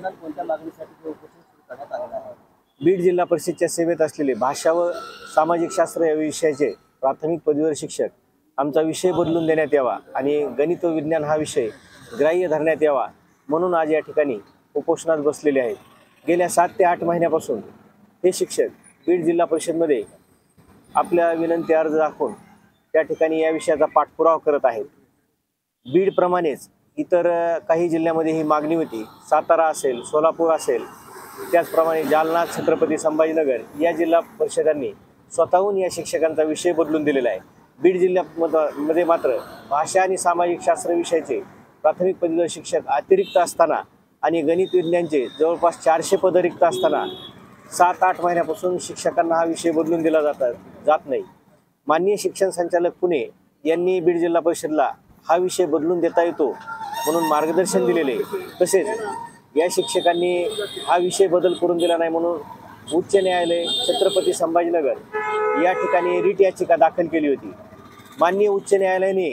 शासनात कोणत्या मागणीसाठी हे उपोषण सुरू करण्यात आलेलं आहे? बीड जिल्हा परिषदच्या सेवेत असलेले भाषा व सामाजिक शास्त्र या विषयाचे प्राथमिक पदवीधर शिक्षक आमचा विषय बदलून देण्यात यावा आणि गणित व विज्ञान हा विषय ग्राह्य धरण्यात यावा म्हणून आज या ठिकाणी उपोषणात बसलेले आहेत। गेल्या 7 ते 8 महिन्यापासून हे शिक्षक बीड जिल्हा परिषदमध्ये आपल्या विनंती अर्ज दाखवून त्या ठिकाणी या विषयाचा पाठपुरावा करत आहेत। बीडप्रमाणेच इतर काही जिल्ह्यामध्ये ही मागणी होती। सातारा असेल, सोलापूर असेल, त्याचप्रमाणे जालना, छत्रपती संभाजीनगर या जिल्हा परिषदांनी स्वतःहून या शिक्षकांचा विषय बदलून दिलेला आहे। बीड जिल्ह्यामध्ये मात्र भाषा आणि सामाजिक शास्त्र विषयाचे प्राथमिक पदवीधर शिक्षक अतिरिक्त असताना आणि गणित विज्ञानचे जवळपास 400 पद रिक्त असताना 7-8 महिन्यापासून शिक्षकांना हा विषय बदलून दिला जात नाही। माननीय शिक्षण संचालक पुणे यांनी बीड जिल्हा परिषदला हा विषय बदलून देता येतो म्हणून मार्गदर्शन दिलेले, तसेच या शिक्षकांनी हा विषय बदल करून दिला नाही म्हणून उच्च न्यायालय छत्रपती संभाजीनगर या ठिकाणी रिट याचिका दाखल केली होती। माननीय उच्च न्यायालयाने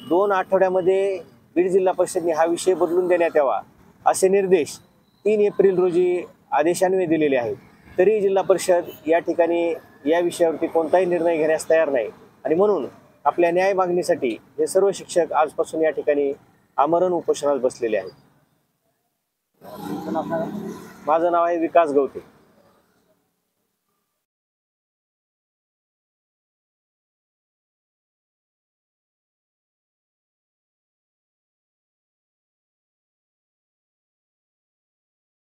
2 आठवड्यामध्ये बीड जिल्हा परिषदने हा विषय बदलून देण्यात यावा असे निर्देश 3 एप्रिल रोजी आदेशान्वये दिलेले आहेत। तरी जिल्हा परिषद या ठिकाणी या विषयावरती कोणताही निर्णय घेण्यास तयार नाही आणि म्हणून आपल्या न्याय मागणीसाठी हे सर्व शिक्षक आजपासून या ठिकाणी आमरण उपोषणास बसलेले आहेत। माझं नाव आहे विकास गवते।